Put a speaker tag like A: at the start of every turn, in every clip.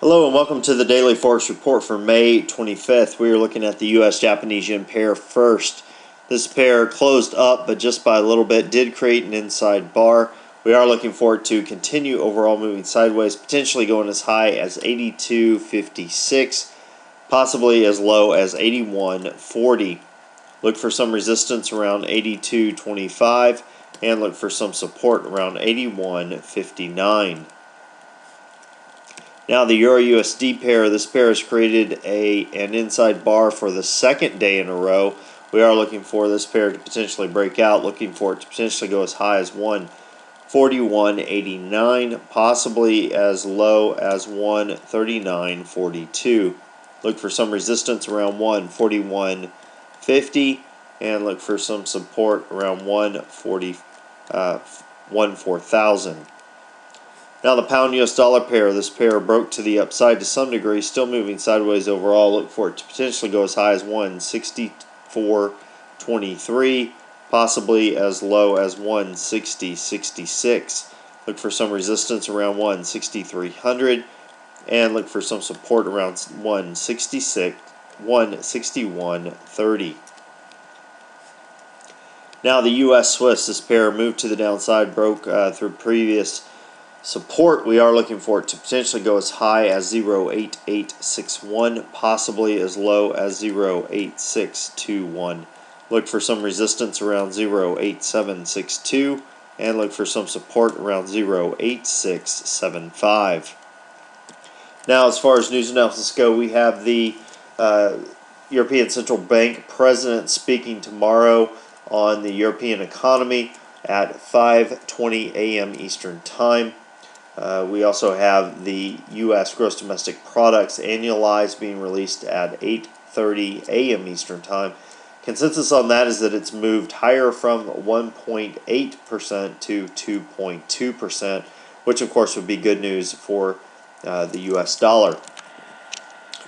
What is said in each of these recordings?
A: Hello and welcome to the Daily Forex Report for May 25th. We are looking at the US Japanese yen pair first. This pair closed up, but just by a little bit, did create an inside bar. We are looking for it to continue overall moving sideways, potentially going as high as 82.56, possibly as low as 81.40. Look for some resistance around 82.25 and look for some support around 81.59. Now the EURUSD pair, this pair has created an inside bar for the second day in a row. We are looking for this pair to potentially break out, looking for it to potentially go as high as 141.89, possibly as low as 139.42. Look for some resistance around 141.50 and look for some support around 14000. Now the pound US dollar pair, this pair broke to the upside to some degree, still moving sideways overall. Look for it to potentially go as high as 164.23, possibly as low as 160.66. Look for some resistance around 16300 and look for some support around 161.30. Now the US Swiss, this pair moved to the downside, broke through previous support. We are looking for it to potentially go as high as 0.8861, possibly as low as 0.8621. Look for some resistance around 0.8762 and look for some support around 0.8675. Now as far as news analysis go, we have the European Central Bank President speaking tomorrow on the European economy at 5:20 a.m. Eastern Time. We also have the U.S. gross domestic products annualized being released at 8:30 a.m. Eastern Time. Consensus on that is that it's moved higher from 1.8% to 2.2%, which of course would be good news for the U.S. dollar.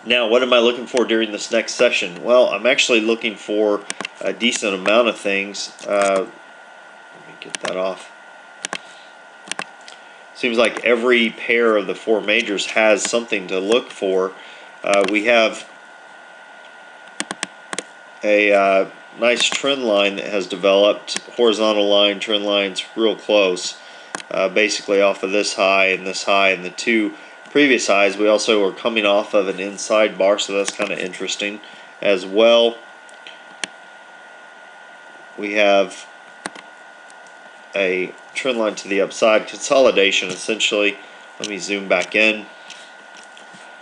A: Now, what am I looking for during this next session? Well, I'm actually looking for a decent amount of things. Let me get that off. Seems like every pair of the four majors has something to look for. We have a nice trend line that has developed. Horizontal line, trend lines real close. Basically off of this high and the two previous highs. We also are coming off of an inside bar, so that's kind of interesting as well. We have a trend line to the upside, consolidation essentially. Let me zoom back in.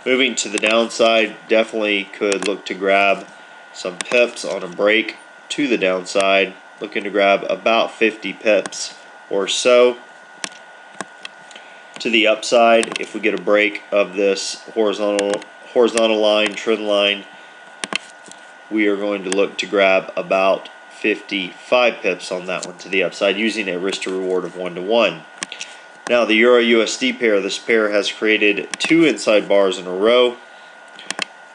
A: Moving to the downside, definitely could look to grab some pips on a break to the downside. Looking to grab about 50 pips or so. To the upside, if we get a break of this horizontal line, trend line, we are going to look to grab about 55 pips on that one to the upside using a risk to reward of 1-to-1. Now the Euro-USD pair, this pair has created two inside bars in a row.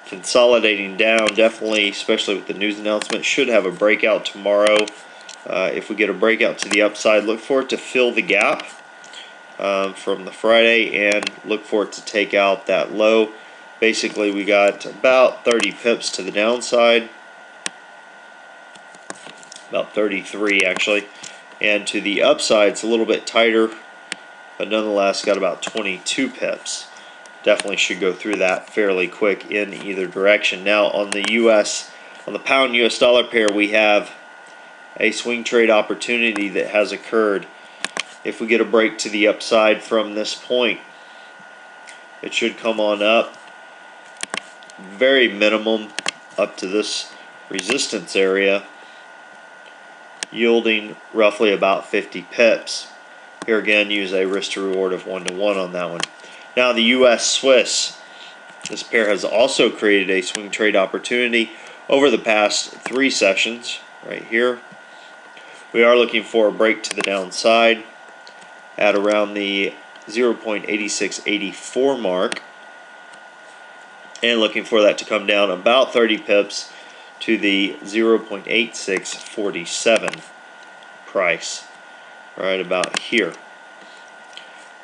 A: Consolidating down, definitely, especially with the news announcement, should have a breakout tomorrow. If we get a breakout to the upside, look for it to fill the gap from the Friday and look for it to take out that low. Basically, we got about 30 pips to the downside. About 33 actually, and to the upside it's a little bit tighter, but nonetheless got about 22 pips. Definitely should go through that fairly quick in either direction. Now on the pound US dollar pair, we have a swing trade opportunity that has occurred. If we get a break to the upside from this point, it should come on up, very minimum up to this resistance area, yielding roughly about 50 pips. Here again, use a risk to reward of 1-to-1 on that one. Now the US Swiss, this pair has also created a swing trade opportunity over the past 3 sessions right here. We are looking for a break to the downside at around the 0.8684 mark and looking for that to come down about 30 pips to the 0.8647 price, right about here.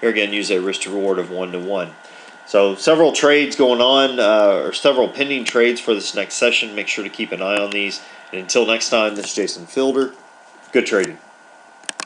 A: Here again, use a risk to reward of 1-to-1. So several trades going on, or several pending trades for this next session. Make sure to keep an eye on these. And until next time, this is Jason Fielder. Good trading.